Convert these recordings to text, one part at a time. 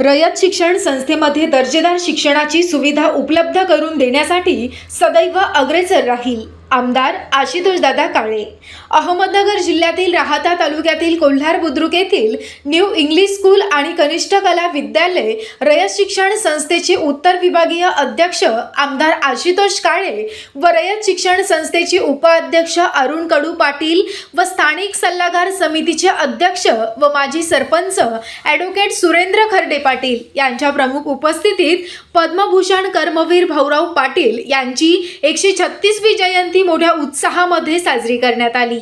रयत शिक्षण संस्थेमध्ये दर्जेदार शिक्षणाची सुविधा उपलब्ध करून देण्यासाठी सदैव अग्रेसर राहील. आमदार आशुतोषदादा काळे. अहमदनगर जिल्ह्यातील राहाता तालुक्यातील कोल्हार बुद्रुक येथील न्यू इंग्लिश स्कूल आणि कनिष्ठ कला विद्यालय रयत शिक्षण संस्थेचे उत्तर विभागीय अध्यक्ष आमदार आशुतोष काळे व रयत शिक्षण संस्थेचे उपाध्यक्ष अरुण कडू पाटील व स्थानिक सल्लागार समितीचे अध्यक्ष व माजी सरपंच ॲडव्होकेट सुरेंद्र खर्डे पाटील यांच्या प्रमुख उपस्थितीत पद्मभूषण कर्मवीर भाऊराव पाटील यांची 136वी जयंती मोठ्या उत्साहामध्ये साजरी करण्यात आली.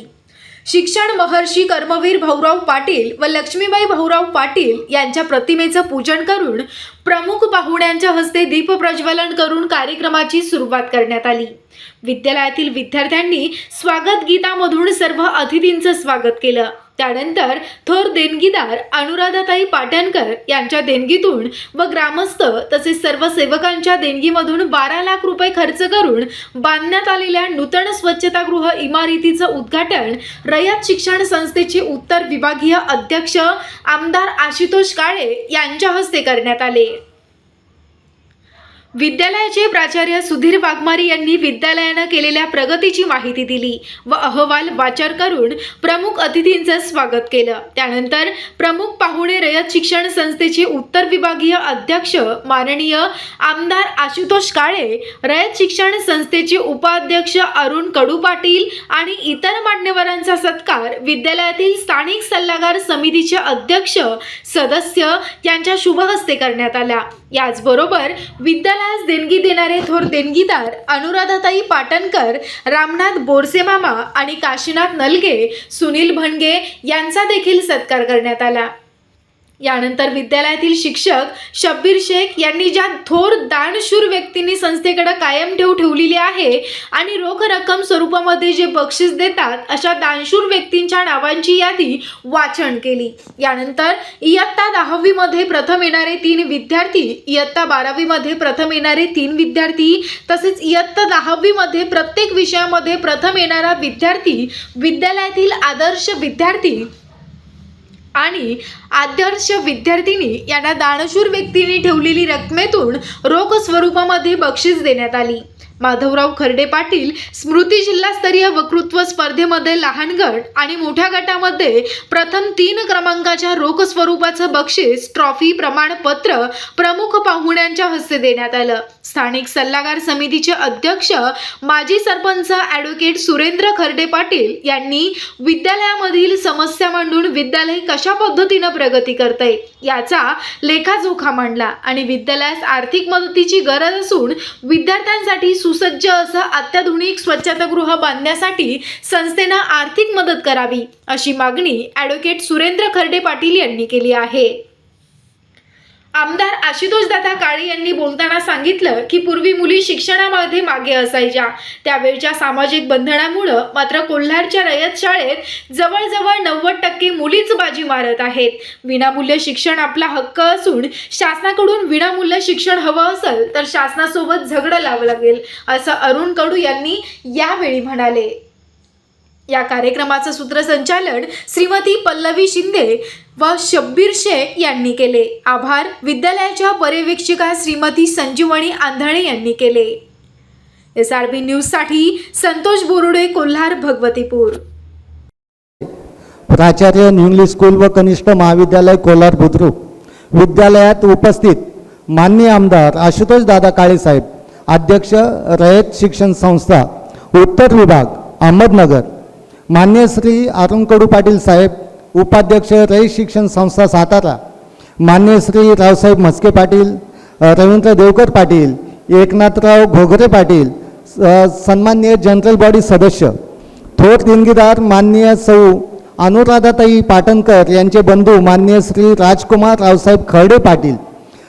शिक्षण महर्षी कर्मवीर भाऊराव पाटील व लक्ष्मीबाई भाऊराव पाटील यांच्या प्रतिमेचं पूजन करून प्रमुख पाहुण्यांच्या हस्ते दीप प्रज्वलन करून कार्यक्रमाची सुरुवात करण्यात आली. विद्यालयातील विद्यार्थ्यांनी स्वागत गीतामधून सर्व अतिथींचं स्वागत केलं. त्यानंतर थोर देणगीदार अनुराधाताई पाटणकर यांच्या देणगीतून व ग्रामस्थ तसेच सर्व सेवकांच्या देणगीमधून 12 लाख रुपये खर्च करून बांधण्यात आलेल्या नूतन स्वच्छतागृह इमारतीचं उद्घाटन रयत शिक्षण संस्थेचे उत्तर विभागीय अध्यक्ष आमदार आशुतोष काळे यांच्या हस्ते करण्यात आले. विद्यालयाचे प्राचार्य सुधीर वाघमारे यांनी विद्यालयानं केलेल्या प्रगतीची माहिती दिली व अहवाल वाचन करून प्रमुख अतिथींचं स्वागत केलं. त्यानंतर प्रमुख पाहुणे रयत शिक्षण संस्थेचे उत्तर विभागीय अध्यक्ष माननीय आमदार आशुतोष काळे, रयत शिक्षण संस्थेचे उपाध्यक्ष अरुण कडू पाटील आणि इतर मान्यवरांचा सत्कार विद्यालयातील स्थानिक सल्लागार समितीचे अध्यक्ष सदस्य यांच्या शुभ हस्ते करण्यात आला. याचबरोबर विद्यालयास देणगी देणारे थोर देणगीदार अनुराधाताई पाटणकर, रामनाथ बोरसे मामा आणि काशीनाथ नलगे, सुनील भणगे यांचा देखील सत्कार करण्यात आला. यानंतर विद्यालयातील शिक्षक शब्बीर शेख यांनी ज्या थोर दानशूर व्यक्तींनी संस्थेकडे कायम ठेवलेली आहे आणि रोख रक्कम स्वरूपामध्ये जे बक्षीस देतात अशा दानशूर व्यक्तींच्या नावांची यादी वाचन केली. यानंतर इयत्ता 10वी मध्ये प्रथम येणारे 3 विद्यार्थी, इयत्ता 12वी मध्ये प्रथम येणारे 3 विद्यार्थी तसेच इयत्ता 10वी मध्ये प्रत्येक विषयामध्ये प्रथम येणारा विद्यार्थी, विद्यालयातील आदर्श विद्यार्थी आणि आदर्श विद्यार्थिनी यांना दानशूर व्यक्तींनी ठेवलेली रकमेतून रोख स्वरूपामध्ये बक्षीस देण्यात आली. माधवराव खर्डे पाटील स्मृती जिल्हास्तरीय वक्तृत्व स्पर्धेमध्ये लहान गट आणि मोठ्या गटामध्ये प्रथम 3 क्रमांकाच्या रोख स्वरूपाचं बक्षीस, ट्रॉफी, प्रमाणपत्र प्रमुख पाहुण्यांच्या हस्ते देण्यात आलं. स्थानिक सल्लागार समितीचे अध्यक्ष माजी सरपंच ॲडव्होकेट सुरेंद्र खर्डे पाटील यांनी विद्यालयामधील समस्या मांडून विद्यालय कशा पद्धतीनं प्रगती करतंय याचा लेखाजोखा मांडला आणि विद्यालयास आर्थिक मदतीची गरज असून विद्यार्थ्यांसाठी सुसज्ज असं अत्याधुनिक स्वच्छतागृह बांधण्यासाठी संस्थेनं आर्थिक मदत करावी अशी मागणी ॲडव्होकेट सुरेंद्र खर्डे पाटील यांनी केली आहे. आमदार आशुतोषदादा काळे यांनी बोलताना सांगितलं की पूर्वी मुली शिक्षणामध्ये मागे असायच्या. त्यावेळच्या सामाजिक बंधनामुळे मात्र कोल्हारच्या रयत शाळेत जवळजवळ 90% मुलीच बाजी मारत आहेत. विनामूल्य शिक्षण आपला हक्क असून शासनाकडून विनामूल्य शिक्षण हवं असेल तर शासनासोबत झगडं लावावं लागेल असं अरुण कडू यांनी यावेळी म्हणाले. या कार्यक्रमाचं सूत्रसंचालन श्रीमती पल्लवी शिंदे व शब्बीर शेख यांनी केले. आभार विद्यालयाच्या पर्यवेक्षिका श्रीमती संजीवनी आंधळे यांनी केले. SRB न्यूजसाठी संतोष बोरुडे, कोल्हार, भगवतीपूर. प्राचार्य न्यू इंग्लिश स्कूल व कनिष्ठ महाविद्यालय कोल्हार बुद्रुक विद्यालयात उपस्थित माननीय आमदार आशुतोष दादा काळे साहेब, अध्यक्ष रयत शिक्षण संस्था उत्तर विभाग अहमदनगर, मान्य श्री अरुण कडू पाटील साहेब, उपाध्यक्ष रयत शिक्षण संस्था सातारा, मान्य श्री रावसाहेब म्हस्के पाटील, रवींद्र देवकर पाटील, एकनाथराव घोगरे पाटील, सन्माननीय जनरल बॉडी सदस्य, थोर देणगीदार माननीय सौ अनुराधाताई पाटणकर यांचे बंधू माननीय श्री राजकुमार रावसाहेब खर्डे पाटील,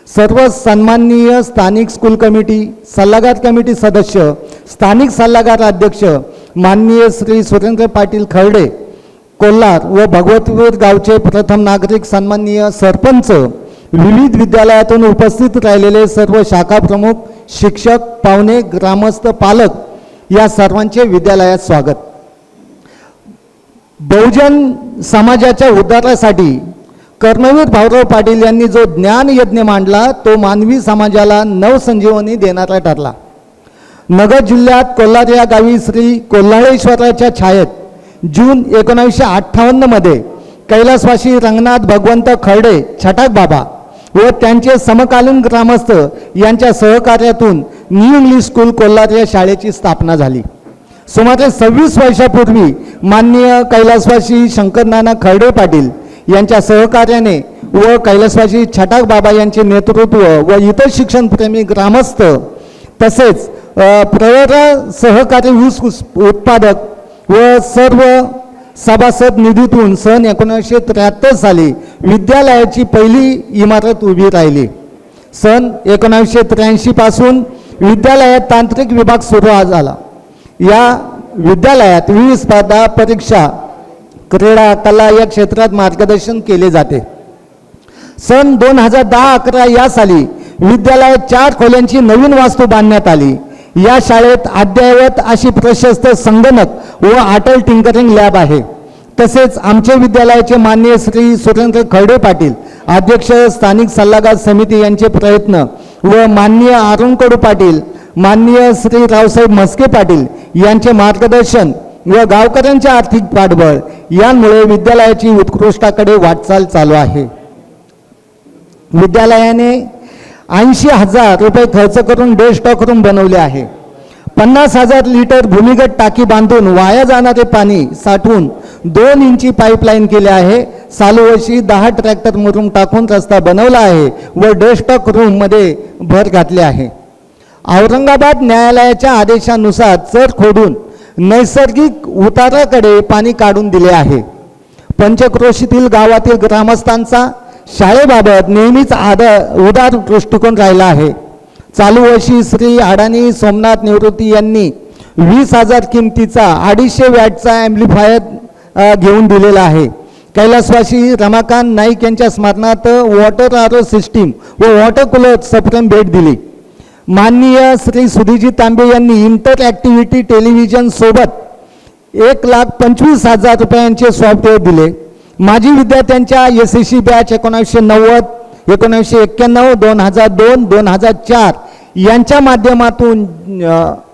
सर्व सन्माननीय स्थानिक स्कूल कमिटी, सल्लागार कमिटी सदस्य, स्थानिक सल्लागार अध्यक्ष माननीय श्री सुरेंद्र पाटील खर्डे कोल्हार व भगवतीपूर गावचे प्रथम नागरिक, सन्माननीय सरपंच, विविध विद्यालयातून उपस्थित राहिलेले सर्व शाखा प्रमुख, शिक्षक, पाहुणे, ग्रामस्थ, पालक या सर्वांचे विद्यालयात स्वागत. बहुजन समाजाच्या उद्धारासाठी कर्मवीर भाऊराव पाटील यांनी जो ज्ञान यज्ञ मांडला तो मानवी समाजाला नवसंजीवनी देणारा ठरला. नगर जिल्ह्यात कोल्हार या गावी श्री कोल्हाळेश्वराच्या छायेत जून 1958 मध्ये कैलासवासी रंगनाथ भगवंत खर्डे छटाक बाबा व त्यांचे समकालीन ग्रामस्थ यांच्या सहकार्यातून न्यू इंग्लिश स्कूल कोल्हार या शाळेची स्थापना झाली. सुमारे 26 वर्षापूर्वी माननीय कैलासवासी शंकरनाना खर्डे पाटील यांच्या सहकार्याने व कैलासवासी छटाक बाबा यांचे नेतृत्व व इतर शिक्षणप्रेमी ग्रामस्थ तसेच प्रवरा सहकारी ऊस उत्पादक व सर्व सभासद निधीतून सन 1973 साली विद्यालयाची पहिली इमारत उभी राहिली. सन 1983 पासून विद्यालयात तांत्रिक विभाग सुरू झाला. या विद्यालयात विविध स्पर्धा परीक्षा क्रीडा कला या क्षेत्रात मार्गदर्शन केले जाते. सन 2010-11 या साली विद्यालयात 4 खोल्यांची नवीन वास्तू बांधण्यात आली. या शाळेत अद्ययावत अशी प्रशस्त संगणक व अटल टिंकरिंग लॅब आहे. तसेच आमचे विद्यालयाचे माननीय श्री सुरेंद्र खर्डे पाटील अध्यक्ष स्थानिक सल्लागार समिती यांचे प्रयत्न व माननीय अरुण कडू पाटील माननीय श्री रावसाहेब म्हस्के पाटील यांचे मार्गदर्शन व गावकऱ्यांचे आर्थिक पाठबळ यामुळे विद्यालयाची उत्कृष्टाकडे वाटचाल चालू आहे. विद्यालयाने 80,000 रुपये खर्च करून डेस्कटॉप रूम बनवले आहे. 50,000 लिटर भूमिगत टाकी बांधून वाया जाणारे पाणी साठवून 2 इंची पाईपलाईन केले आहे. चालू वर्षी 10 ट्रॅक्टर मरून टाकून रस्ता बनवला आहे व डेस्कटॉप रूममध्ये भर घातली आहे. औरंगाबाद न्यायालयाच्या आदेशानुसार चर खोदून नैसर्गिक उताराकडे पाणी काढून दिले आहे. पंचक्रोशीतील गावातील ग्रामस्थांचा शाळेबाबत नेहमीच उदार दृष्टिकोन राहिला आहे. चालू वर्षी श्री अडाणी सोमनाथ निवृत्ती यांनी 20,000 किमतीचा 250 वॅटचा ॲम्प्लिफायर घेऊन दिलेला आहे. कैलासवासी रमाकांत नाईक यांच्या स्मरणार्थ वॉटर आरो सिस्टीम व वॉटर कूलर सप्रेम भेट दिली. माननीय श्री सुधीजी तांबे यांनी इंटर ॲक्टिव्हिटी टेलिव्हिजन सोबत 1,25,000 रुपयांचे सॉफ्टवेअर दिले. माजी विद्यार्थ्यांच्या SSC बॅच 1990, 1991, 2002, 2004 यांच्या माध्यमातून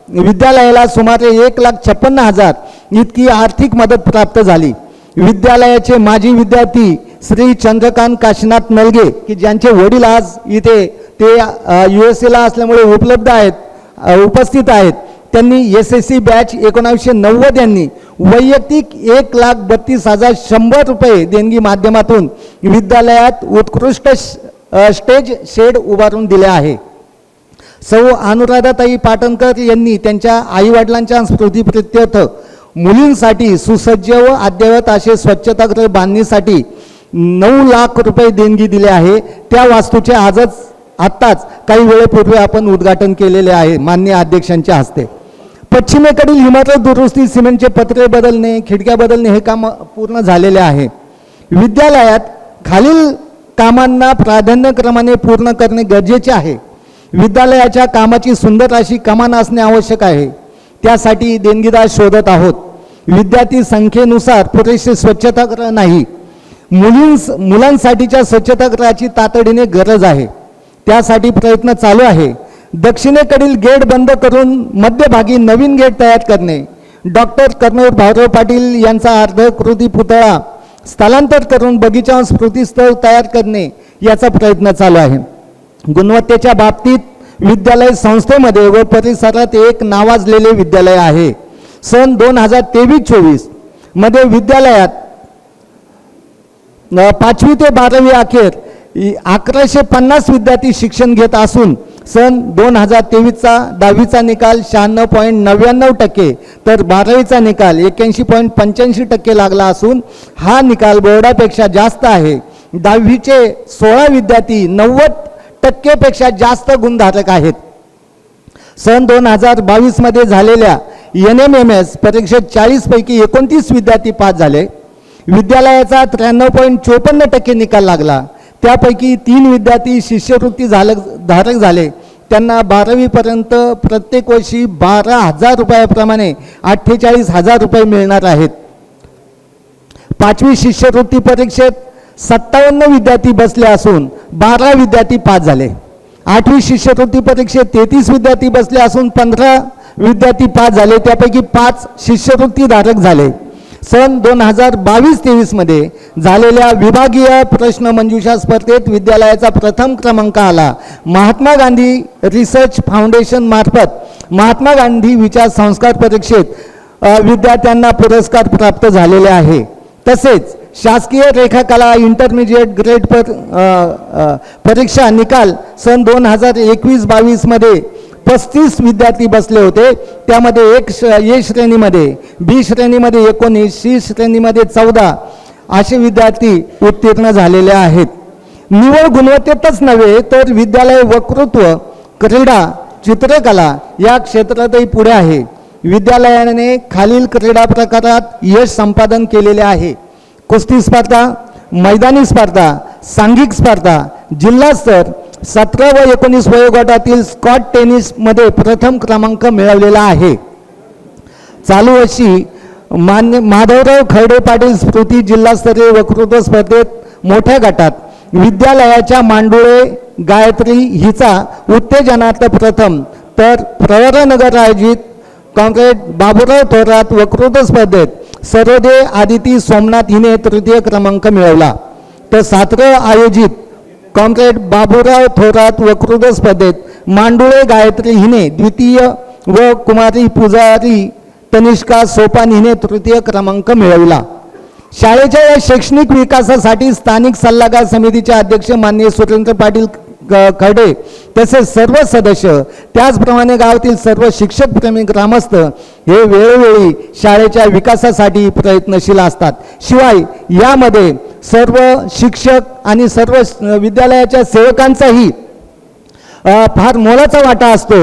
विद्यालयाला सुमारे 1,56,000 इतकी आर्थिक मदत प्राप्त झाली. विद्यालयाचे माजी विद्यार्थी श्री चंद्रकांत काशीनाथ नलगे की ज्यांचे वडील आज इथे ते USA असल्यामुळे उपस्थित आहेत. त्यांनी SSC बॅच 1990 यांनी वैयक्तिक 1,32,100 रुपये देणगी माध्यमातून विद्यालयात उत्कृष्ट स्टेज शेड उभारून दिले आहे. सौ अनुराधाताई पाटणकर यांनी त्यांच्या आईवडिलांच्या स्मृतिप्रित्यर्थ मुलींसाठी सुसज्ज व अद्ययावत असे स्वच्छतागृह बांधणीसाठी 9 लाख रुपये देणगी दिले आहे. त्या वास्तूचे आत्ताच काही वेळेपूर्वी आपण उद्घाटन केलेले आहे माननीय अध्यक्षांच्या हस्ते. पश्चिमेकडील इमारत दुरुस्ती सिमेंटचे पत्रे बदलणे खिडक्या बदलणे हे काम पूर्ण झालेले आहे. विद्यालयात खालील कामांना प्राधान्यक्रमाने पूर्ण करणे गरजेचे आहे. विद्यालयाच्या कामाची सुंदर अशी कमान असणे आवश्यक आहे. त्यासाठी देणगीदार शोधत आहोत. विद्यार्थी संख्येनुसार पुरेसे स्वच्छतागृह नाही. मुलांसाठीच्या स्वच्छतागृहाची तातडीने गरज आहे. त्यासाठी प्रयत्न चालू आहे. दक्षिणेकडील गेट बंद करून मध्यभागी नवीन गेट तयार करणे, डॉक्टर कर्मवीर भाऊराव पाटील यांचा अर्धकृती पुतळा स्थलांतर करून बगीचा स्मृतीस्थळ तयार करणे याचा प्रयत्न चालू आहे. गुणवत्तेच्या बाबतीत विद्यालय संस्थेमध्ये व परिसरात एक नावाजलेले विद्यालय आहे. सन 2023-24 मध्ये विद्यालयात 5वी ते 12वी अखेर 1150 विद्यार्थी शिक्षण घेत असून सन 2023चा 10वीचा निकाल 96.99% तर 12वीचा निकाल 81.85% लागला असून हा निकाल बोर्डापेक्षा जास्त आहे. 10वीचे 16 विद्यार्थी 90% जास्त गुणधारक आहेत. सन 2022 मध्ये झालेल्या NMMS परीक्षेत 40 पैकी 29 विद्यार्थी पास झाले. विद्यालयाचा 93.54% निकाल लागला. त्यापैकी 3 विद्यार्थी शिष्यवृत्ती धारक झाले. त्यांना 12वी पर्यंत प्रत्येक वर्षी 12,000 रुपयाप्रमाणे 48,000 रुपये मिळणार आहेत. 5वी शिष्यवृत्ती परीक्षेत 57 विद्यार्थी बसले असून 12 विद्यार्थी पास झाले. 8वी शिष्यवृत्ती परीक्षेत 33 विद्यार्थी बसले असून 15 विद्यार्थी पास झाले, त्यापैकी 5 शिष्यवृत्तीधारक झाले. सन 2022-23 मध्ये झालेल्या विभागीय प्रश्नमंजुषा स्पर्धेत विद्यालयाचा प्रथम क्रमांक आला. महात्मा गांधी रिसर्च फाउंडेशन मार्फत महात्मा गांधी विचार संस्कार परीक्षेत विद्यार्थ्यांना पुरस्कार प्राप्त झालेले आहे. तसेच शासकीय रेखाकला इंटरमिजिएट ग्रेड परीक्षा निकाल सन 2021-22 मध्ये 35 विद्यार्थी बसले होते. त्यामध्ये ए श्रेणीमध्ये, बी श्रेणीमध्ये 19, सी श्रेणीमध्ये 14 असे विद्यार्थी उत्तीर्ण झालेले आहेत. निवड गुणवत्तेतच नव्हे तर विद्यालय वक्तृत्व, क्रीडा, चित्रकला या क्षेत्रातही पुढे आहे. विद्यालयाने खालील क्रीडा प्रकारात यश संपादन केलेले आहे. कुस्ती स्पर्धा, मैदानी स्पर्धा, सांघिक स्पर्धा, जिल्हास्तर, 17 व 19 वयोगटातील स्कॉट टेनिसमध्ये प्रथम क्रमांक मिळवलेला आहे. चालू वर्षी माधवराव खर्डे पाटील स्मृती जिल्हास्तरीय वक्तृत्व स्पर्धेत मोठ्या गटात विद्यालयाच्या मांडुळे गायत्री हिचा उत्तेजनार्थ प्रथम, तर प्रवरानगर आयोजित कॉम्रेड बाबूराव थोरात वक्तृत्व स्पर्धेत सरोदे आदिती सोमनाथ हिने तृतीय क्रमांक मिळवला. तर सातरं आयोजित कॉम्रेड बाबूराव थोरात वक्तृत्व स्पर्धेत मांडुळे गायत्री हिने द्वितीय व कुमारी पुजारी तनिष्का सोपान हिने तृतीय क्रमांक मिळवला. शाळेच्या या शैक्षणिक विकासासाठी स्थानिक सल्लागार समितीचे अध्यक्ष माननीय सुरेंद्र पाटील खर्डे तसेच सर्व सदस्य, त्याचप्रमाणे गावातील सर्व शिक्षक प्रेमी ग्रामस्थ हे वेळोवेळी शाळेच्या विकासासाठी प्रयत्नशील असतात. शिवाय यामध्ये सर्व शिक्षक आणि सर्व विद्यालयाच्या सेवकांचाही फार मोलाचा वाटा असतो.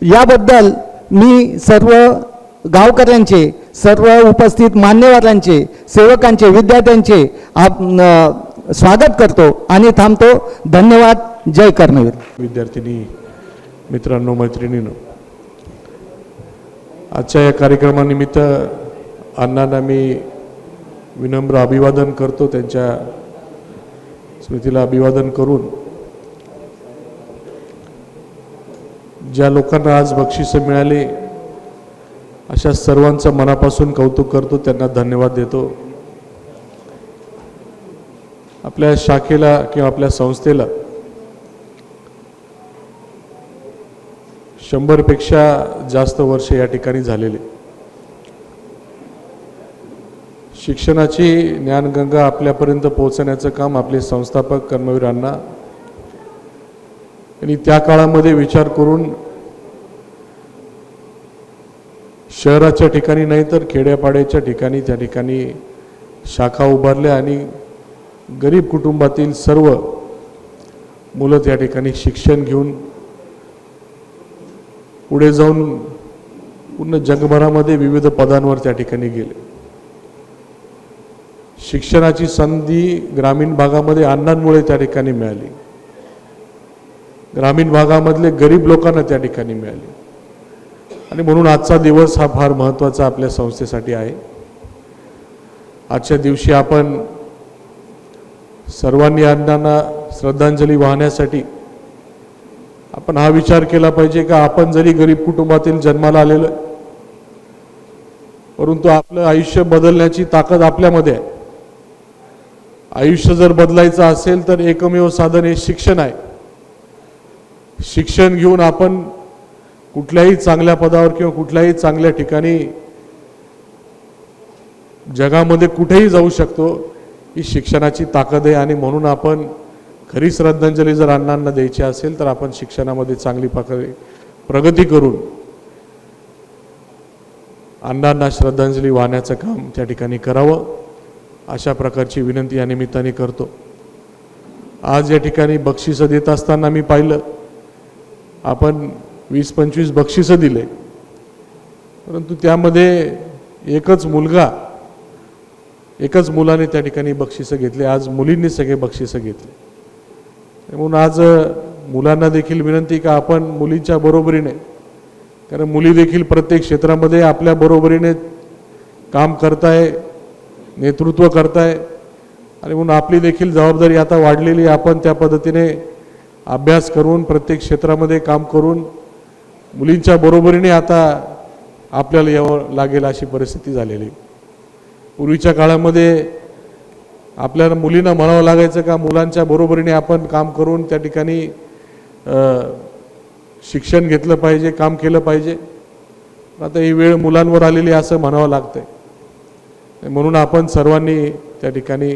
याबद्दल मी सर्व गावकऱ्यांचे, सर्व उपस्थित मान्यवरांचे, सेवकांचे, विद्यार्थ्यांचे स्वागत करतो आणि थांबतो. धन्यवाद. जय कर्मवीर. विद्यार्थिनी मित्रांनो, मैत्रिणींनो, आजच्या या कार्यक्रमानिमित्त अण्णांना मी विनम्र अभिवादन करतो. त्यांच्या स्मृतीला अभिवादन करून ज्या लोकांना आज बक्षिसं मिळाली अशा सर्वांचं मनापासून कौतुक करतो, त्यांना धन्यवाद देतो. आपल्या शाखेला किंवा आपल्या संस्थेला 100 पेक्षा जास्त वर्ष या ठिकाणी झालेले. शिक्षणाची ज्ञानगंगा आपल्यापर्यंत पोहोचण्याचं काम आपले संस्थापक कर्मवीर अण्णा यांनी त्या काळामध्ये विचार करून शहराच्या ठिकाणी नाही तर खेड्यापाड्याच्या ठिकाणी त्या ठिकाणी शाखा उभारल्या आणि गरीब कुटुंबातील सर्व मुलं त्या ठिकाणी शिक्षण घेऊन पुढे जाऊन पूर्ण जगभरामध्ये विविध पदांवर त्या ठिकाणी गेले. शिक्षणाची संधी ग्रामीण भागामध्ये अण्णांमुळे त्या ठिकाणी मिळाली. ग्रामीण भागामधले गरीब लोकांना त्या ठिकाणी मिळाली आणि म्हणून आजचा दिवस हा फार महत्त्वाचा आपल्या संस्थेसाठी आहे. आजच्या दिवशी आपण सर्वांनी अण्णांना श्रद्धांजली वाहण्यासाठी आपण हा विचार केला पाहिजे का आपण जरी गरीब कुटुंबातील जन्माला आलेलो, परंतु आपलं आयुष्य बदलण्याची ताकद आपल्यामध्ये आहे. आयुष्य जर बदलायचं असेल तर एकमेव साधन हे शिक्षण आहे. शिक्षण घेऊन आपण कुठल्याही चांगल्या पदावर किंवा कुठल्याही चांगल्या ठिकाणी जगामध्ये कुठेही जाऊ शकतो. ही शिक्षणाची ताकद आहे आणि म्हणून आपण खरी श्रद्धांजली जर अण्णांना द्यायची असेल तर आपण शिक्षणामध्ये चांगली प्रगती करून अण्णांना श्रद्धांजली वाहण्याचं काम त्या ठिकाणी करावं, अशा प्रकारची विनंती या निमित्ताने करतो. आज या ठिकाणी बक्षिसं देत असताना मी पाहिलं आपण 20-25 बक्षिसं दिले, परंतु त्यामध्ये एकच मुलाने त्या ठिकाणी बक्षिसं घेतले. आज मुलींनी सगळे बक्षिसं घेतले. म्हणून आज मुलांना देखील विनंती का आपण मुलींच्या बरोबरीने, कारण मुली देखील प्रत्येक क्षेत्रामध्ये आपल्या बरोबरीने काम करताय, नेतृत्व करताय आणि म्हणून आपली देखील जबाबदारी आता वाढलेली आहे. आपण त्या पद्धतीने अभ्यास करून प्रत्येक क्षेत्रामध्ये काम करून मुलींच्या बरोबरीने आता आपल्याला यावं लागेल अशी परिस्थिती झालेली. पूर्वीच्या काळामध्ये आपल्याला मुलींना म्हणावं लागायचं का मुलांच्या बरोबरीने आपण काम करून त्या ठिकाणी शिक्षण घेतलं पाहिजे, काम केलं पाहिजे. आता ही वेळ मुलांवर आलेली असं म्हणावं लागतंय. म्हणून आपण सर्वांनी त्या ठिकाणी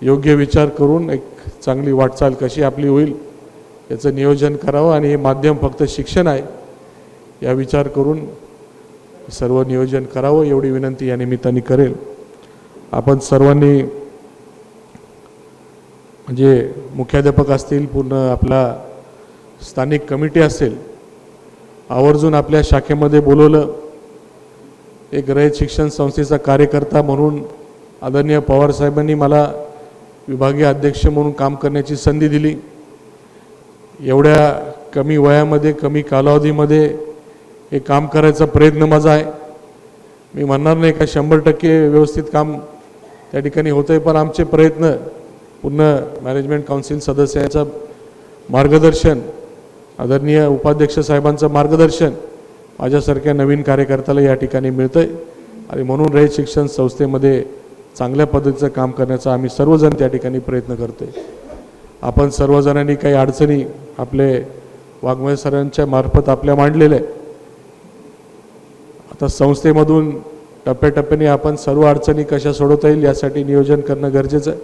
योग्य विचार करून एक चांगली वाटचाल कशी आपली होईल याचं नियोजन करावं. आणि हे माध्यम फक्त शिक्षण आहे या विचार करून सर्व नियोजन करावं एवढी विनंती या निमित्ताने करेल. आपण सर्वांनी म्हणजे मुख्याध्यापक असतील, पूर्ण आपला स्थानिक कमिटी असेल, आवर्जून आपल्या शाखेमध्ये बोलवलं. एक रयत शिक्षण संस्थेचा कार्यकर्ता म्हणून आदरणीय पवार साहेबांनी मला विभागीय अध्यक्ष म्हणून काम करण्याची संधी दिली. एवढ्या कमी वयामध्ये, कमी कालावधीमध्ये हे काम करायचा प्रयत्न माझा आहे. मी म्हणणार नाही का 100% व्यवस्थित काम त्या ठिकाणी होतं आहे, पण आमचे प्रयत्न पूर्ण मॅनेजमेंट काउन्सिल सदस्यांचं मार्गदर्शन, आदरणीय उपाध्यक्ष साहेबांचं मार्गदर्शन माझ्यासारख्या नवीन कार्यकर्त्याला या ठिकाणी मिळतं आहे. आणि म्हणून रयत शिक्षण संस्थेमध्ये चांगल्या पद्धतीचं काम करण्याचा आम्ही सर्वजण त्या ठिकाणी प्रयत्न करतो आहे. आपण सर्वजणांनी काही अडचणी आपले वाघमोडे सरांच्या मार्फत आपल्या मांडलेल्या आहे. आता संस्थेमधून टप्प्याटप्प्याने आपण सर्व अडचणी कशा सोडवता येईल यासाठी नियोजन करणं गरजेचं आहे.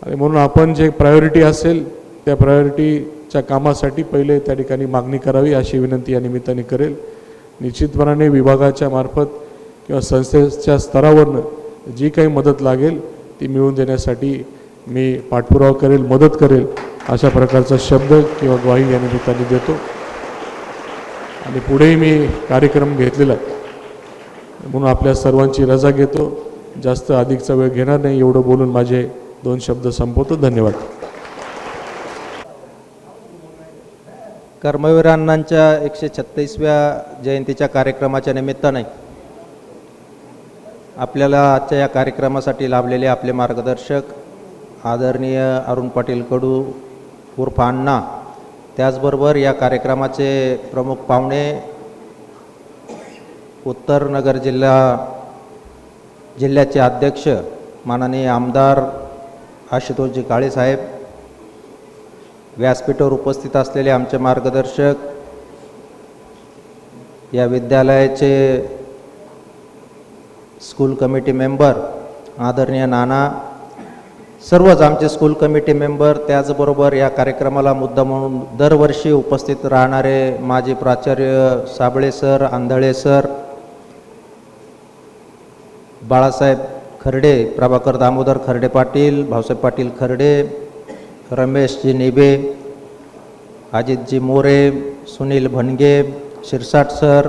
आणि म्हणून आपण जे प्रायोरिटी असेल त्या प्रायोरिटीच्या कामासाठी पहिले त्या ठिकाणी मागणी करावी अशी विनंती या निमित्ताने करेल. निश्चितपणाने विभागाच्या मार्फत किंवा संस्थेच्या स्तरावरनं जी काही मदत लागेल ती मिळवून देण्यासाठी मी पाठपुरावा करेल, मदत करेल अशा प्रकारचा शब्द किंवा ग्वाही या निमित्ताने देतो. आणि पुढेही मी कार्यक्रम घेतलेला आहे म्हणून आपल्या सर्वांची रजा घेतो. जास्त अधिकचा वेळ घेणार नाही, एवढं बोलून माझे 2 शब्द संपवतो. धन्यवाद. कर्मवीर अण्णांच्या 136व्या जयंतीच्या कार्यक्रमाच्या निमित्ताने आपल्याला आजच्या या कार्यक्रमासाठी लाभलेले आपले मार्गदर्शक आदरणीय अरुण पाटील कडू उर्फ अण्णा, त्याचबरोबर या कार्यक्रमाचे प्रमुख पाहुणे उत्तर नगर जिल्ह्याचे अध्यक्ष माननीय आमदार आशुतोषजी काळे साहेब, व्यासपीठावर उपस्थित असलेले आमचे मार्गदर्शक, या विद्यालयाचे स्कूल कमिटी मेंबर आदरणीय नाना, सर्वच आमचे स्कूल कमिटी मेंबर, त्याचबरोबर या कार्यक्रमाला मुद्दा म्हणून दरवर्षी उपस्थित राहणारे माजी प्राचार्य साबळे सर, आंधळे सर, बाळासाहेब खर्डे, प्रभाकर दामोदर खर्डे पाटील, भाऊसाहेब पाटील खर्डे, रमेशजी निबे, अजितजी मोरे, सुनील भनगे, शिरसाट सर,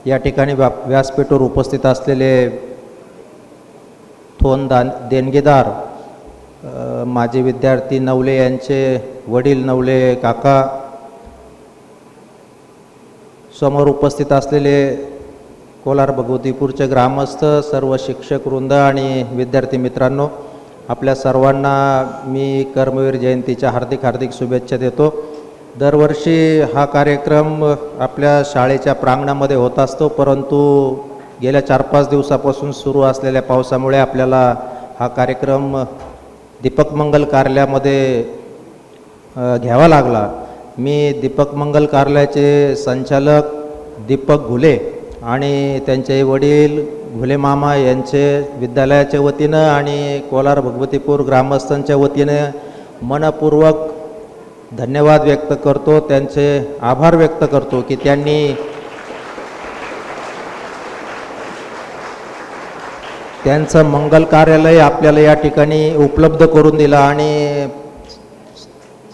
या ठिकाणी व्यासपीठावर उपस्थित असलेले थोन देणगेदार, माजी विद्यार्थी नवले यांचे वडील नवले काका, समोर उपस्थित असलेले कोलार भगवतीपूरचे ग्रामस्थ, सर्व शिक्षक वृंद आणि विद्यार्थी मित्रांनो, आपल्या सर्वांना मी कर्मवीर जयंतीच्या हार्दिक शुभेच्छा देतो. दरवर्षी हा कार्यक्रम आपल्या शाळेच्या प्रांगणामध्ये होत असतो, परंतु गेल्या 4-5 दिवसापासून सुरू असलेल्या पावसामुळे आपल्याला हा कार्यक्रम दीपक मंगल कार्यालयामध्ये घ्यावा लागला. मी दीपक मंगल कार्यालयाचे संचालक दीपक घुले आणि त्यांचे वडील घुले मामा यांचे विद्यालयाच्या वतीनं आणि कोलार भगवतीपूर ग्रामस्थांच्या वतीनं मनपूर्वक धन्यवाद व्यक्त करतो, त्यांचे आभार व्यक्त करतो की त्यांनी त्यांचं मंगल कार्यालय आपल्याला या ठिकाणी उपलब्ध करून दिलं. आणि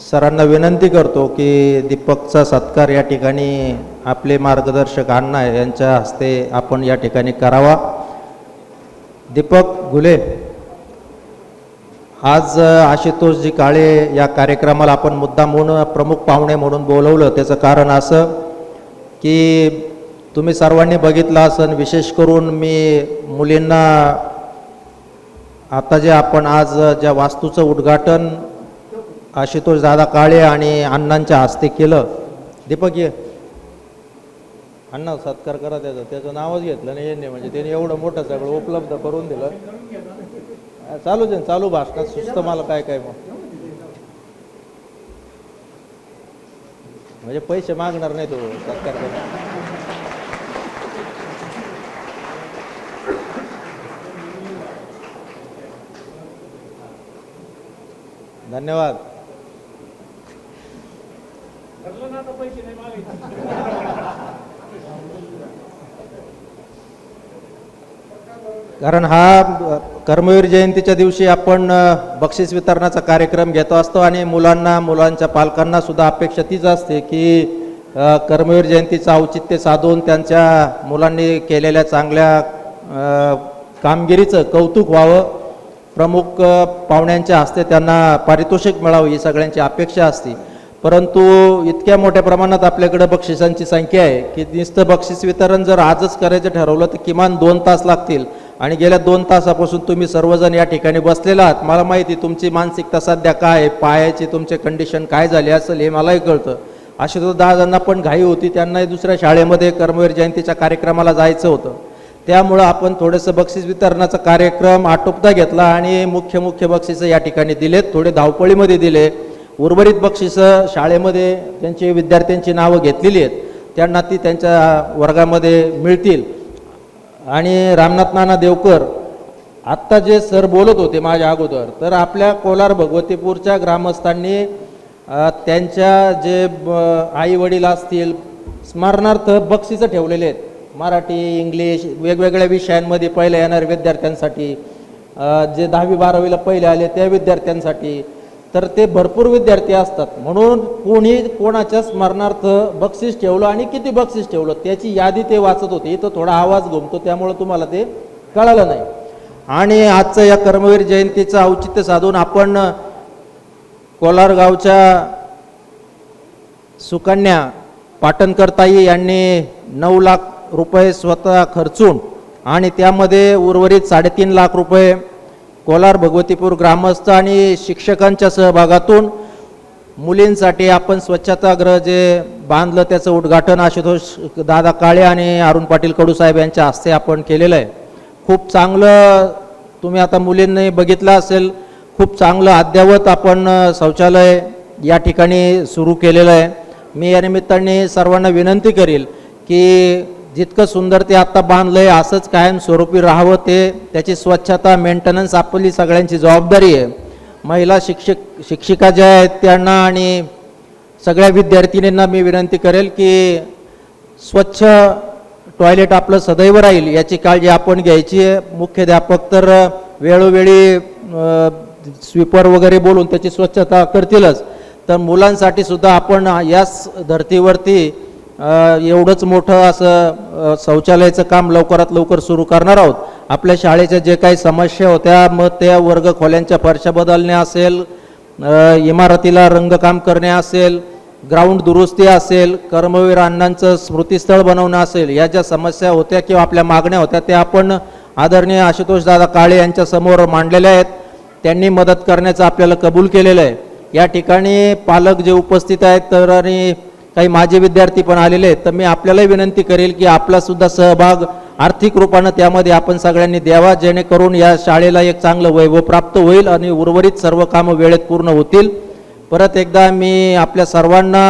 सरांना विनंती करतो की दीपकचा सत्कार या ठिकाणी आपले मार्गदर्शक अण्णा यांच्या हस्ते आपण या ठिकाणी करावा. दीपक घुले, आज आशुतोषजी काळे या कार्यक्रमाला आपण मुद्दा म्हणून प्रमुख पाहुणे म्हणून बोलवलं. त्याचं कारण असं की तुम्ही सर्वांनी बघितलं असेल, विशेष करून मी मुलींना आता जे आपण आज ज्या वास्तूचं उद्घाटन आशुतोष दादा काळे आणि अण्णांच्या हस्ते केलं, दीपक ये अण्णा सत्कार करा त्याचं नावच घेतलं नाही यांनी, म्हणजे त्यांनी एवढं मोठं सगळं उपलब्ध करून दिलं. चालू दे चालू भाषणात सुस्त मला काय काय मग म्हणजे पैसे मागणार नाही तो सत्कार करा. धन्यवाद. कारण हा कर्मवीर जयंतीच्या दिवशी आपण बक्षीस वितरणाचा कार्यक्रम घेतो असतो आणि मुलांना मुलांच्या पालकांना सुद्धा अपेक्षा तीच असते की कर्मवीर जयंतीचं औचित्य साधून त्यांच्या मुलांनी केलेल्या चांगल्या कामगिरीचं कौतुक व्हावं, प्रमुख पाहुण्यांच्या हस्ते त्यांना पारितोषिक मिळावं ही सगळ्यांची अपेक्षा असते. परंतु इतक्या मोठ्या प्रमाणात आपल्याकडे बक्षिसांची संख्या आहे की नुसतं बक्षीस वितरण जर आजच करायचं ठरवलं तर किमान 2 तास लागतील आणि गेल्या 2 तासापासून तुम्ही सर्वजण या ठिकाणी बसलेला आहात. मला माहिती तुमची मानसिकता सध्या काय आहे, पायाची तुमचे कंडिशन काय झाली असेल हे मलाही कळतं. आशुतोष दादांना पण घाई होती, त्यांनाही दुसऱ्या शाळेमध्ये कर्मवीर जयंतीच्या कार्यक्रमाला जायचं होतं. त्यामुळं आपण थोडंसं बक्षीस वितरणाचा कार्यक्रम आटोपता घेतला आणि मुख्य बक्षिसं या ठिकाणी दिलेत, थोडे धावपळीमध्ये दिले. उर्वरित बक्षिसं शाळेमध्ये त्यांची विद्यार्थ्यांची नावं घेतलेली आहेत, त्यांना ती त्यांच्या वर्गामध्ये मिळतील. आणि रामनाथ नाना देवकर आत्ता जे सर बोलत होते माझ्या अगोदर, तर आपल्या कोलार भगवतीपूरच्या ग्रामस्थांनी त्यांच्या जे आई वडील असतील स्मरणार्थ बक्षिसं ठेवलेले आहेत. मराठी, इंग्लिश वेगवेगळ्या विषयांमध्ये पहिल्या येणाऱ्या विद्यार्थ्यांसाठी, जे 10वी 12वीला पहिले आले त्या विद्यार्थ्यांसाठी, तर ते भरपूर विद्यार्थी असतात. म्हणून कोणी कोणाच्या स्मरणार्थ बक्षीस ठेवलं आणि किती बक्षीस ठेवलं त्याची यादी ते वाचत होते. इथं थोडा आवाज घुमतो त्यामुळे तुम्हाला ते कळालं नाही. आणि आजचं या कर्मवीर जयंतीचं औचित्य साधून आपण कोलार गावच्या सुकन्या पाटणकर ताई यांनी 9 लाख रुपये स्वतः खर्चून आणि त्यामध्ये उर्वरित 3.5 लाख रुपये कोलार भगवतीपूर ग्रामस्थ आणि शिक्षकांच्या सहभागातून मुलींसाठी आपण स्वच्छतागृह जे बांधलं त्याचं उद्घाटन आशुतोष दादा काळे आणि अरुण पाटील कडू साहेब यांच्या हस्ते आपण केलेलं आहे. खूप चांगलं तुम्ही आता मुलींनी बघितलं असेल, खूप चांगलं अद्ययावत आपण शौचालय या ठिकाणी सुरू केलेलं आहे. मी या निमित्ताने सर्वांना विनंती करेल की जितकं सुंदर ते आत्ता बांधलं आहे असंच कायमस्वरूपी राहावं, त्याची स्वच्छता मेंटेनन्स आपली सगळ्यांची जबाबदारी आहे. महिला शिक्षिका ज्या आहेत त्यांना आणि सगळ्या विद्यार्थिनींना मी विनंती करेल की स्वच्छ टॉयलेट आपलं सदैव राहील याची काळजी आपण घ्यायची आहे. मुख्याध्यापक तर वेळोवेळी स्वीपर वगैरे बोलून त्याची स्वच्छता करतीलच, तर मुलांसाठी सुद्धा आपण याच धर्तीवरती एवढंच मोठं असं शौचालयाचं काम लवकरात लवकर सुरू करणार आहोत. आपल्या शाळेच्या जे काही समस्या होत्या, मग त्या वर्ग खोल्यांच्या फरशा बदलणे असेल, इमारतीला रंगकाम करणे असेल, ग्राउंड दुरुस्ती असेल, कर्मवीर अण्णांचं स्मृतीस्थळ बनवणं असेल, या ज्या समस्या होत्या किंवा आपल्या मागण्या होत्या त्या आपण आदरणीय आशुतोष दादा काळे यांच्या समोर मांडलेल्या आहेत. त्यांनी मदत करण्याचं आपल्याला कबूल केलेलं आहे. या ठिकाणी पालक जे उपस्थित आहेत तर आणि काही माजी विद्यार्थी पण आलेले आहेत, तर मी आपल्यालाही विनंती करेल की आपलासुद्धा सहभाग आर्थिक रूपानं त्यामध्ये आपण सगळ्यांनी द्यावा, जेणेकरून या शाळेला एक चांगलं वैभव प्राप्त होईल आणि उर्वरित सर्व कामं वेळेत पूर्ण होतील. परत एकदा मी आपल्या सर्वांना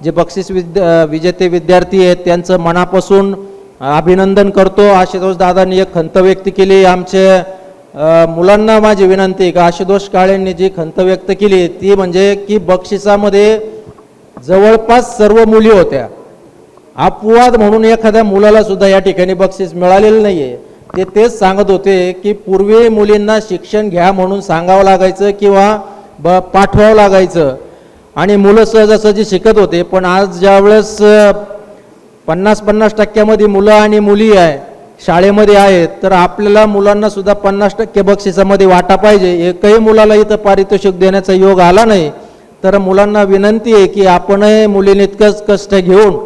जे बक्षीस विजेते विद्यार्थी आहेत त्यांचं मनापासून अभिनंदन करतो. आशुतोष दादांनी एक खंत व्यक्त केली. आमचे मुलांना माझी विनंती आहे की आशुतोष काळेंनी जी खंत व्यक्त केली ती म्हणजे की बक्षिसामध्ये जवळपास सर्व मुली होत्या. अपवाद म्हणून एखाद्या मुलाला सुद्धा या ठिकाणी बक्षीस मिळालेलं नाहीये. ते तेच सांगत होते की पूर्वी मुलींना शिक्षण घ्या म्हणून सांगावं लागायचं किंवा पाठवावं लागायचं आणि मुलं सहजासहजी शिकत होते. पण आज ज्यावेळेस 50% मुलं आणि मुली आहे शाळेमध्ये आहेत, तर आपल्याला मुलांना सुद्धा 50% बक्षिसामध्ये वाटा पाहिजे. एकही मुलाला इथं पारितोषिक देण्याचा योग आला नाही, तर मुलांना विनंती आहे की आपणही मुलींनी इतकंच कष्ट घेऊन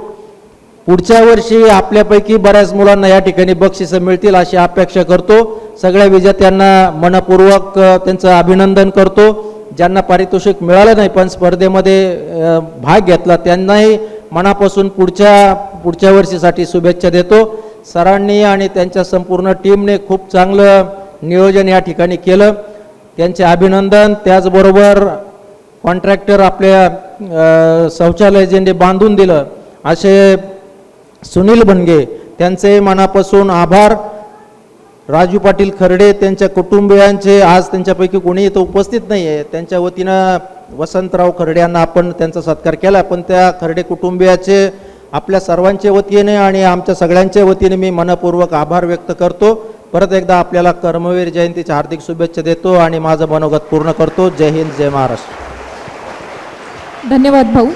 पुढच्या वर्षी आपल्यापैकी बऱ्याच मुलांना या ठिकाणी बक्षिसं मिळतील अशी अपेक्षा करतो. सगळ्या विजेत्यांना मनपूर्वक त्यांचं अभिनंदन करतो. ज्यांना पारितोषिक मिळालं नाही पण स्पर्धेमध्ये भाग घेतला त्यांनाही मनापासून पुढच्या वर्षीसाठी शुभेच्छा देतो. सरांनी आणि त्यांच्या संपूर्ण टीमने खूप चांगलं नियोजन या ठिकाणी केलं, त्यांचे अभिनंदन. त्याचबरोबर कॉन्ट्रॅक्टर आपल्या शौचालय ज्यांनी बांधून दिलं असे सुनील बनगे, त्यांचे मनापासून आभार. राजू पाटील खर्डे त्यांच्या कुटुंबियांचे, आज त्यांच्यापैकी कोणी इथं उपस्थित नाही आहे, त्यांच्या वतीनं वसंतराव खर्डे यांना आपण त्यांचा सत्कार केला, पण त्या खर्डे कुटुंबियाचे आपल्या सर्वांच्या वतीने आणि आमच्या सगळ्यांच्या वतीने मी मनपूर्वक आभार व्यक्त करतो. परत एकदा आपल्याला कर्मवीर जयंतीच्या हार्दिक शुभेच्छा देतो आणि माझं मनोगत पूर्ण करतो. जय हिंद, जय महाराष्ट्र. धन्यवाद भाऊ.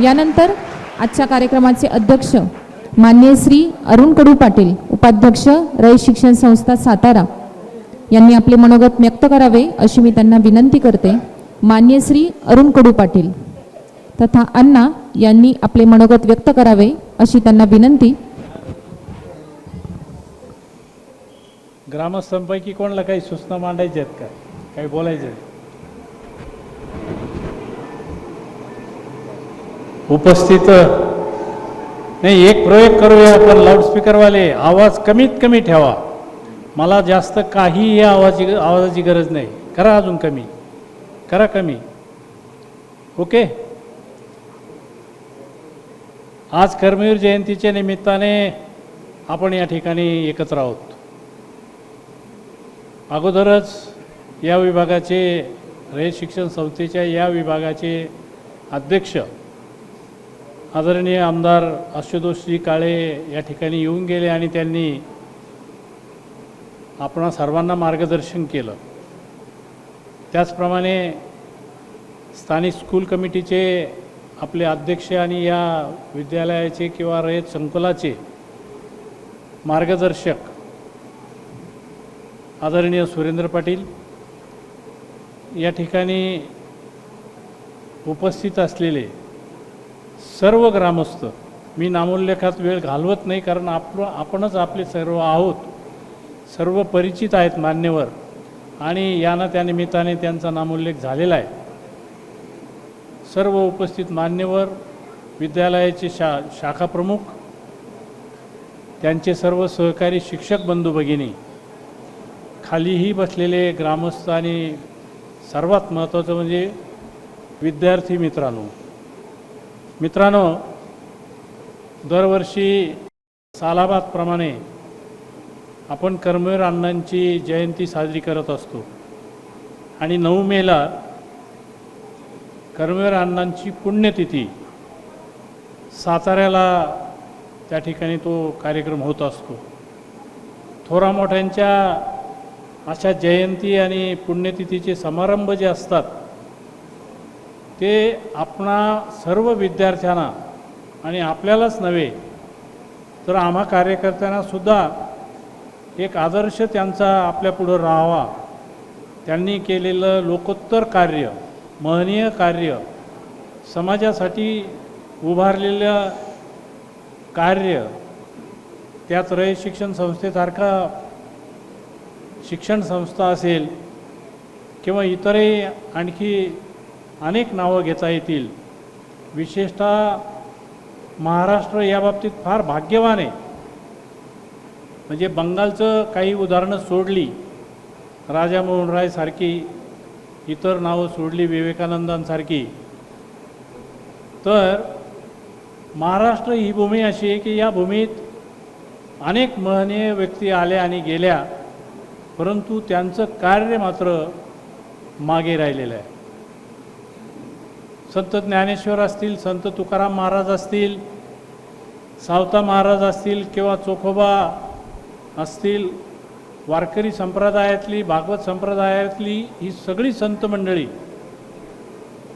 यानंतर आजच्या कार्यक्रमाचे अध्यक्ष माननीय श्री अरुण कडू पाटील, उपाध्यक्ष रयत शिक्षण संस्था सातारा यांनी आपले मनोगत व्यक्त करावे अशी मी त्यांना विनंती करते. माननीय श्री अरुण कडू पाटील तथा अण्णा यांनी आपले मनोगत व्यक्त करावे अशी त्यांना विनंती. ग्रामस्थांपैकी कोणाला काही सूचना मांडायच्या आहेत का, काही बोलायचं? उपस्थित नाही, एक प्रयोग करूया आपण. लाऊडस्पीकरवाले आवाज कमीत कमी ठेवा. मला जास्त काही आवाजाची गरज नाही. करा अजून कमी, करा कमी. ओके. आज कर्मवीर जयंतीच्या निमित्ताने आपण या ठिकाणी एकत्र आहोत. अगोदरच या विभागाचे, रयत शिक्षण संस्थेच्या या विभागाचे अध्यक्ष आदरणीय आमदार आशुतोषजी काळे या ठिकाणी येऊन गेले आणि त्यांनी आपणा सर्वांना मार्गदर्शन केलं. त्याचप्रमाणे स्थानिक स्कूल कमिटीचे आपले अध्यक्ष आणि या विद्यालयाचे किंवा रयत संकुलाचे मार्गदर्शक आदरणीय सुरेंद्र पाटील या ठिकाणी उपस्थित असलेले सर्व ग्रामस्थ, मी नामोल्लेखात वेळ घालवत नाही कारण आपणच आपले सर्व आहोत, सर्व परिचित आहेत मान्यवर आणि यानं त्या निमित्ताने त्यांचा नामोल्लेख झालेला आहे. सर्व उपस्थित मान्यवर, विद्यालयाचे शाखा प्रमुख, त्यांचे सर्व सहकारी शिक्षक बंधू भगिनी, खालीही बसलेले ग्रामस्थ आणि सर्वात महत्त्वाचं म्हणजे विद्यार्थी मित्रांनो, दरवर्षी सालाबादप्रमाणे आपण कर्मवीर अण्णांची जयंती साजरी करत असतो आणि 9 मेला कर्मवीर अण्णांची पुण्यतिथी साताऱ्याला त्या ठिकाणी तो कार्यक्रम होत असतो. थोरा मोठ्यांच्या अशा जयंती आणि पुण्यतिथीचे समारंभ जे असतात ते आपणा सर्व विद्यार्थ्यांना आणि आपल्यालाच नव्हे तर आम्हा कार्यकर्त्यांनासुद्धा एक आदर्श त्यांचा आपल्यापुढं राहावा. त्यांनी केलेलं लोकोत्तर कार्य, महनीय कार्य, समाजासाठी उभारलेलं कार्य, त्यात रयत शिक्षण संस्थेसारखा शिक्षण संस्था असेल किंवा इतरही आणखी अनेक नावं घेता येतील. विशेषतः महाराष्ट्र याबाबतीत फार भाग्यवान आहे. म्हणजे बंगालचं काही उदाहरणं सोडली, राजा मोहन राय सारखी, इतर नावं सोडली, विवेकानंदांसारखी, तर महाराष्ट्र ही भूमी अशी आहे की या भूमीत अनेक महनीय व्यक्ती आल्या आणि गेल्या, परंतु त्यांचं कार्य मात्र मागे राहिलेलं आहे. संत ज्ञानेश्वर असतील, संत तुकाराम महाराज असतील, सावता महाराज असतील किंवा चोखोबा असतील, वारकरी संप्रदायातली, भागवत संप्रदायातली ही सगळी संत मंडळी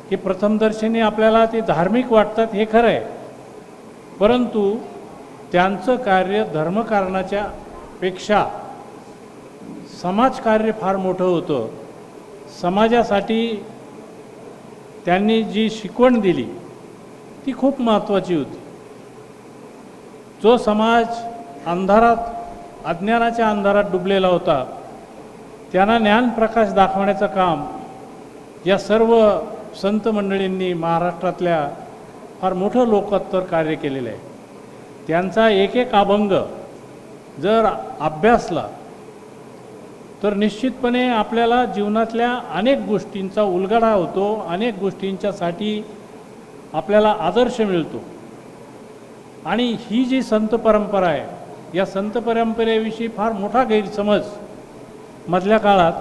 ही प्रथमदर्शनी आपल्याला ते धार्मिक वाटतात, हे खरं आहे, परंतु त्यांचं कार्य धर्मकारणाच्या पेक्षा समाजकार्य फार मोठं होतं. समाजासाठी त्यांनी जी शिकवण दिली ती खूप महत्त्वाची होती. जो समाज अंधारात अज्ञानाच्या अंधारात डुबलेला होता त्यांना ज्ञानप्रकाश दाखवण्याचं काम या सर्व संत मंडळींनी महाराष्ट्रातल्या फार मोठं लोकोत्तर कार्य केलेलं आहे. त्यांचा एक एक अभंग जर अभ्यासला तर निश्चितपणे आपल्याला जीवनातल्या अनेक गोष्टींचा उलगडा होतो, अनेक गोष्टींच्यासाठी आपल्याला आदर्श मिळतो. आणि ही जी संत परंपरा आहे, या संत परंपरेविषयी फार मोठा गैरसमज मधल्या काळात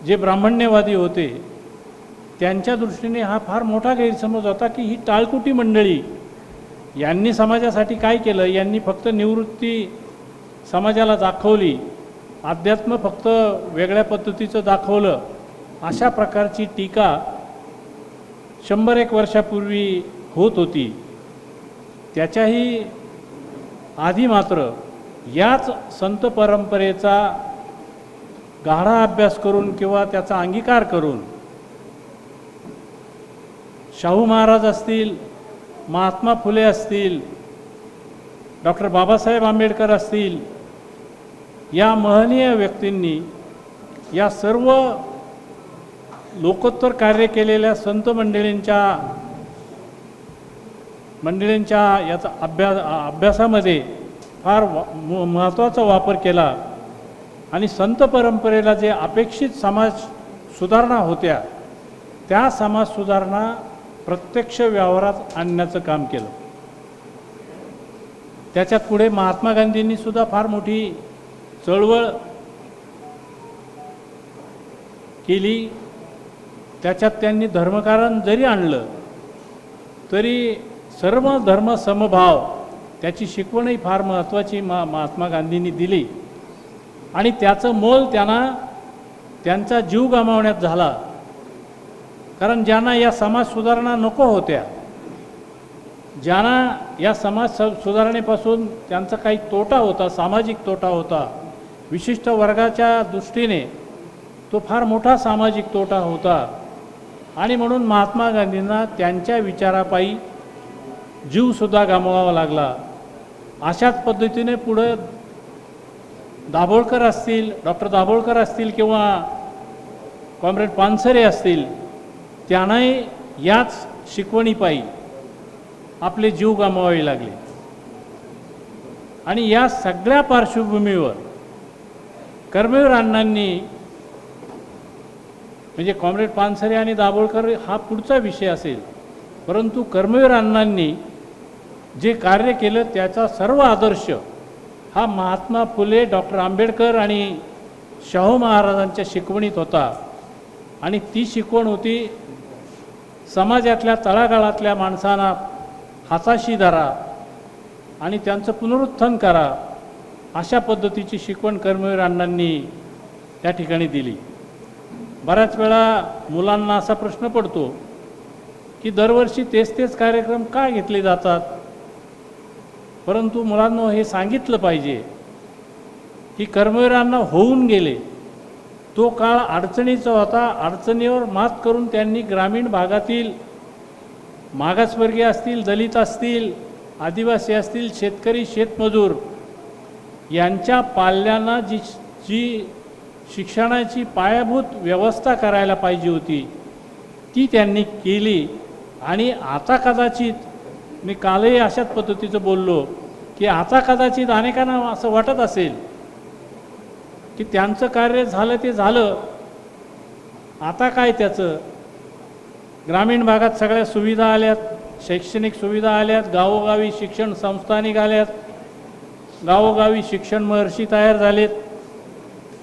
जे ब्राह्मण्यवादी होते त्यांच्या दृष्टीने हा फार मोठा गैरसमज होता की ही टाळकुटी मंडळी यांनी समाजासाठी काय केलं, यांनी फक्त निवृत्ती समाजाला दाखवली, अध्यात्म फक्त वेगळ्या पद्धतीचं दाखवलं, अशा प्रकारची टीका 100-1 वर्षापूर्वी होत होती. त्याच्याही आधी मात्र याच संत परंपरेचा गाढा अभ्यास करून किंवा त्याचा अंगीकार करून शाहू महाराज असतील, महात्मा फुले असतील, डॉक्टर बाबासाहेब आंबेडकर असतील, या महनीय व्यक्तींनी या सर्व लोकोत्तर कार्य केलेल्या संत मंडळींच्या याचा अभ्यासामध्ये फार महत्त्वाचा वापर केला. आणि संत परंपरेला जे अपेक्षित समाज सुधारणा होत्या त्या समाज सुधारणा प्रत्यक्ष व्यवहारात आणण्याचं काम केलं. त्याच्यात पुढे महात्मा गांधींनी सुद्धा फार मोठी चळवळ केली. त्याच्यात त्यांनी धर्मकारण जरी आणलं तरी सर्व धर्म समभाव त्याची शिकवणही फार महत्त्वाची महात्मा गांधींनी दिली. आणि त्याचं मोल त्यांना त्यांचा जीव गमावण्यात झाला. कारण ज्यांना या समाज सुधारणा नको होत्या, ज्यांना या समाज सुधारणेपासून त्यांचा काही तोटा होता, सामाजिक तोटा होता, विशिष्ट वर्गाच्या दृष्टीने तो फार मोठा सामाजिक तोटा होता. आणि म्हणून महात्मा गांधींना त्यांच्या विचारापायी जीवसुद्धा गमवावा लागला. अशाच पद्धतीने पुढं दाभोळकर असतील, डॉक्टर दाभोळकर असतील किंवा कॉम्रेड पानसरे असतील, त्यांनाही याच शिकवणीपायी आपले जीव गमवावे लागले. आणि या सगळ्या पार्श्वभूमीवर कर्मवीर अण्णांनी, म्हणजे कॉम्रेड पानसरे आणि दाभोळकर हा पुढचा विषय असेल, परंतु कर्मवीर अण्णांनी जे कार्य केलं त्याचा सर्व आदर्श हा महात्मा फुले, डॉक्टर आंबेडकर आणि शाहू महाराजांच्या शिकवणीत होता. आणि ती शिकवण होती समाजातल्या तळागाळातल्या माणसांना हाताशी धरा आणि त्यांचं पुनरुत्थान करा, अशा पद्धतीची शिकवण कर्मवीर अण्णांनी त्या ठिकाणी दिली. बऱ्याच वेळा मुलांना असा प्रश्न पडतो की दरवर्षी तेच कार्यक्रम का घेतले जातात. परंतु मुलांनो, हे सांगितलं पाहिजे की कर्मवीर अण्णा होऊन गेले, तो काळ अडचणीचा होता. अडचणीवर मात करून त्यांनी ग्रामीण भागातील मागासवर्गीय असतील, दलित असतील, आदिवासी असतील, शेतकरी, शेतमजूर यांच्या पाल्यांना जी शिक्षणाची पायाभूत व्यवस्था करायला पाहिजे होती ती त्यांनी केली. आणि आता कदाचित, मी कालही अशाच पद्धतीचं बोललो की आता कदाचित अनेकांना असं वाटत असेल की त्यांचं कार्य झालं ते झालं, आता काय त्याचं. ग्रामीण भागात सगळ्या सुविधा आल्यात, शैक्षणिक सुविधा आल्यात, गावोगावी शिक्षण संस्था निघाल्यात, गावोगावी शिक्षण महर्षी तयार झालेत.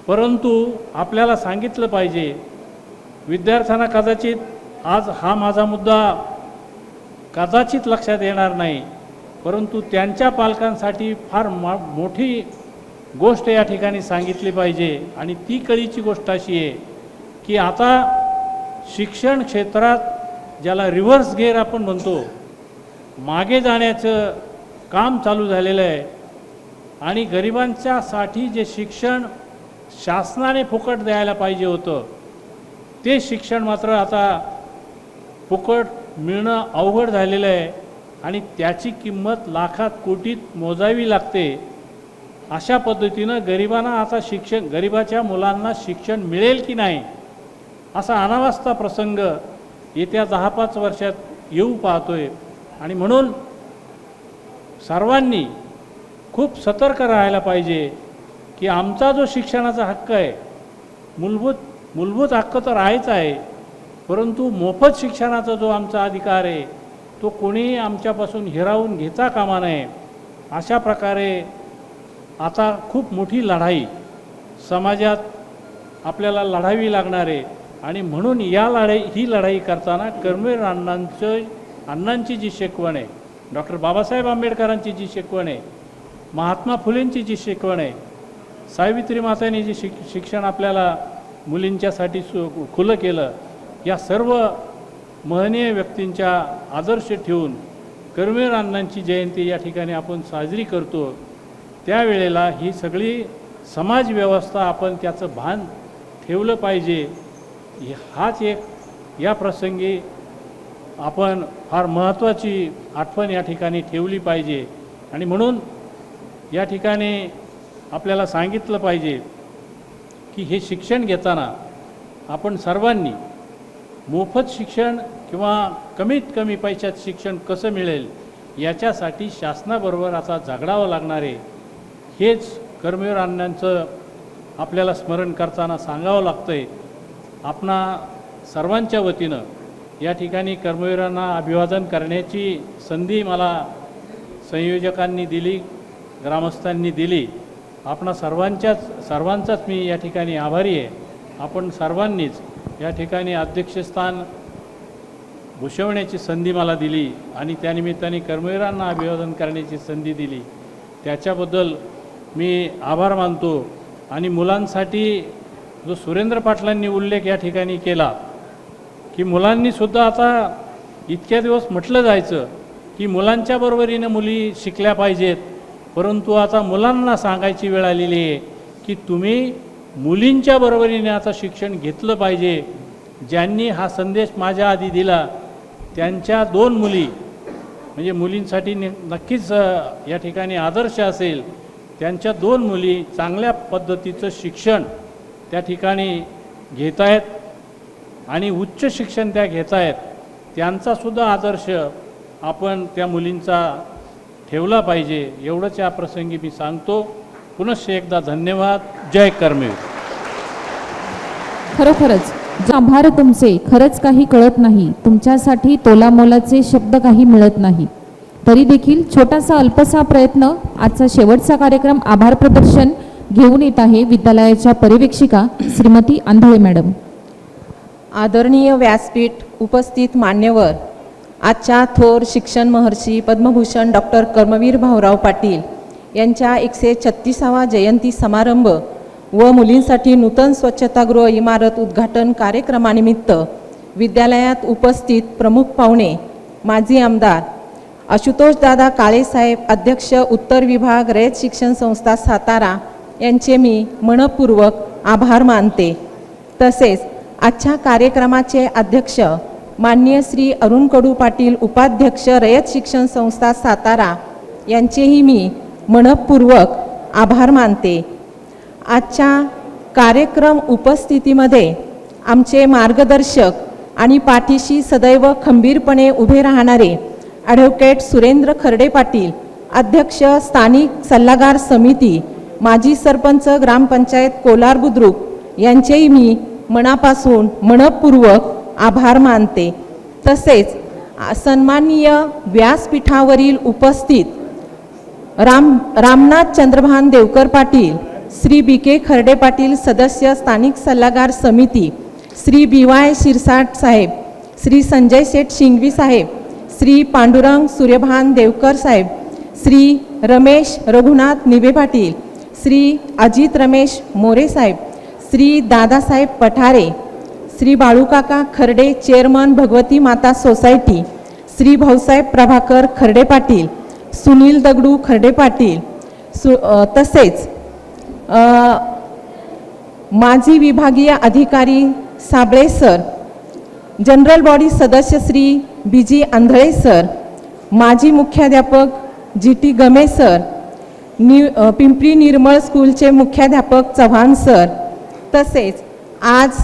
परंतु आपल्याला सांगितलं पाहिजे, विद्यार्थ्यांना कदाचित आज हा माझा मुद्दा कदाचित लक्षात येणार नाही, परंतु त्यांच्या पालकांसाठी फार मोठी गोष्ट या ठिकाणी सांगितली पाहिजे. आणि ती कळीची गोष्ट अशी आहे की आता शिक्षण क्षेत्रात, ज्याला रिव्हर्स गेअर आपण म्हणतो, मागे जाण्याचं काम चालू झालेलं आहे. आणि गरिबांच्यासाठी जे शिक्षण शासनाने फुकट द्यायला पाहिजे होतं ते शिक्षण मात्र आता फुकट मिळणं अवघड झालेलं आहे. आणि त्याची किंमत लाखात कोटीत मोजावी लागते. अशा पद्धतीनं गरिबांना आता गरिबाच्या मुलांना शिक्षण मिळेल की नाही असा अनावस्था प्रसंग येत्या 10-5 वर्षात येऊ पाहतोय. आणि म्हणून सर्वांनी खूप सतर्क राहायला पाहिजे की आमचा जो शिक्षणाचा हक्क आहे, मूलभूत हक्क तर आहेच आहे, परंतु मोफत शिक्षणाचा जो आमचा अधिकार आहे तो कोणीही आमच्यापासून हिरावून घेता कामा नये. अशा प्रकारे आता खूप मोठी लढाई समाजात आपल्याला लढावी लागणार आहे. आणि म्हणून ही लढाई करताना कर्मवीर अण्णांची जी शिकवण आहे, डॉक्टर बाबासाहेब आंबेडकरांची जी शिकवण आहे, महात्मा फुलेंची जी शिकवण आहे, सावित्री मातांनी जी शिक्षण आपल्याला मुलींच्यासाठी खुलं केलं, या सर्व महनीय व्यक्तींच्या आदर्श ठेवून कर्मवीर अण्णांची जयंती या ठिकाणी आपण साजरी करतो. त्यावेळेला ही सगळी समाजव्यवस्था आपण त्याचं भान ठेवलं पाहिजे. हाच एक या प्रसंगी आपण फार महत्त्वाची आठवण या ठिकाणी ठेवली पाहिजे. आणि म्हणून या ठिकाणी आपल्याला सांगितलं पाहिजे की हे शिक्षण घेताना आपण सर्वांनी मोफत शिक्षण किंवा कमीत कमी पैशात शिक्षण कसं मिळेल याच्यासाठी शासनाबरोबर आता झगडावं लागणार आहे. हेच कर्मवीर अण्णांचं आपल्याला स्मरण करताना सांगावं लागतं आहे. आपणा सर्वांच्या वतीनं या ठिकाणी कर्मवीरांना अभिवादन करण्याची संधी मला संयोजकांनी दिली, ग्रामस्थांनी दिली. आपणा सर्वांचाच मी या ठिकाणी आभारी आहे. आपण सर्वांनीच या ठिकाणी अध्यक्षस्थान भूषवण्याची संधी मला दिली आणि त्यानिमित्ताने कर्मवीरांना अभिवादन करण्याची संधी दिली, त्याच्याबद्दल मी आभार मानतो. आणि मुलांसाठी जो सुरेंद्र पाटलांनी उल्लेख या ठिकाणी केला की मुलांनीसुद्धा आता इतक्या दिवस म्हटलं जायचं की मुलांच्या बरोबरीनं मुली शिकल्या पाहिजेत, परंतु आता मुलांना सांगायची वेळ आलेली आहे की तुम्ही मुलींच्या बरोबरीने आता शिक्षण घेतलं पाहिजे. ज्यांनी हा संदेश माझ्या आधी दिला त्यांच्या 2 मुली म्हणजे मुलींसाठी नक्कीच या ठिकाणी आदर्श असेल. त्यांच्या 2 मुली चांगल्या पद्धतीचं शिक्षण त्या ठिकाणी घेत आहेत आणि उच्च शिक्षण त्या घेत आहेत. त्यांचासुद्धा आदर्श आपण त्या मुलींचा ठेवला पाहिजे. एवढंच या प्रसंगी मी सांगतो. पुनश्च एकदा धन्यवाद. जय कर्मवीर. खरोखरच आभार तुमचे. खरंच काही कळत नाही, तुमच्यासाठी तोलामोलाचे शब्द काही मिळत नाही. तरी देखील छोटासा अल्पसा प्रयत्न, आजचा शेवटचा कार्यक्रम आभार प्रदर्शन घेऊन येत आहे विद्यालयाच्या पर्यवेक्षिका श्रीमती आंधळे मॅडम. आदरणीय व्यासपीठ, उपस्थित मान्यवर, आजच्या थोर शिक्षण महर्षी पद्मभूषण डॉक्टर कर्मवीर भाऊराव पाटील यांच्या 136वा जयंती समारंभ व मुलींसाठी नूतन स्वच्छतागृह इमारत उद्घाटन कार्यक्रमानिमित्त विद्यालयात उपस्थित प्रमुख पाहुणे, माजी आमदार आशुतोषदादा काळेसाहेब, अध्यक्ष उत्तर विभाग रयत शिक्षण संस्था सातारा यांचे मी मनपूर्वक आभार मानते. तसेच आजच्या कार्यक्रमाचे अध्यक्ष माननीय श्री अरुण कडू पाटील, उपाध्यक्ष रयत शिक्षण संस्था सातारा यांचेही मी मनपूर्वक आभार मानते. आजच्या कार्यक्रम उपस्थितीमध्ये आमचे मार्गदर्शक आणि पाठीशी सदैव खंबीरपणे उभे राहणारे ॲडव्होकेट सुरेंद्र खर्डे पाटील, अध्यक्ष स्थानिक सल्लागार समिती, माजी सरपंच ग्रामपंचायत कोलार बुद्रुक यांचेही मी मनापासून मनपूर्वक आभार मानते. तसेच सन्माननीय व्यासपीठावरील उपस्थित रामनाथ चंद्रभान देवकर पाटील, श्री बी के खर्डे पाटील, सदस्य स्थानिक सल्लागार समिती, श्री बी वाय शिरसाट साहेब, श्री संजय शेठ शिंगवी साहेब, श्री पांडुरंग सूर्यभान देवकर साहेब, श्री रमेश रघुनाथ निबे पाटील, श्री अजित रमेश मोरे साहेब, श्री दादासाहेब पठारे, श्री बाळूकाका खर्डे, चेअरमन भगवती माता सोसायटी, श्री भाऊसाहेब प्रभाकर खर्डे पाटील, सुनील दगडू खर्डे पाटील, तसेच माजी विभागीय अधिकारी साबळे सर, जनरल बॉडी सदस्य श्री बी जी आंधळे सर, माजी मुख्याध्यापक GT गमे सर, पिंपरी निर्मळ स्कूलचे मुख्याध्यापक चव्हाण सर, तसेच आज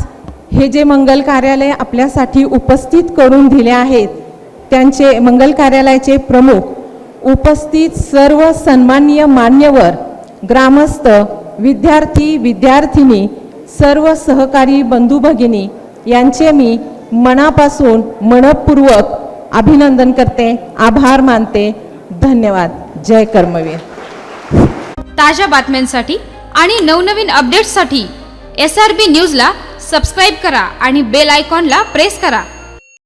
हे जे मंगल कार्यालय आपल्यासाठी उपस्थित करून दिले आहेत त्यांचे मंगल कार्यालयाचे प्रमुख, उपस्थित सर्व सन्माननीय मान्यवर, ग्रामस्थ, विद्यार्थी विद्यार्थिनी, सर्व सहकारी बंधू भगिनी यांचे मी मनापासून मनपूर्वक अभिनंदन करते, आभार मानते. धन्यवाद. जय कर्मवीर. ताज्या बातम्यांसाठी आणि नवनवीन अपडेट्ससाठी SRB न्यूजला सबस्क्राईब करा आणि बेल आयकॉनला प्रेस करा.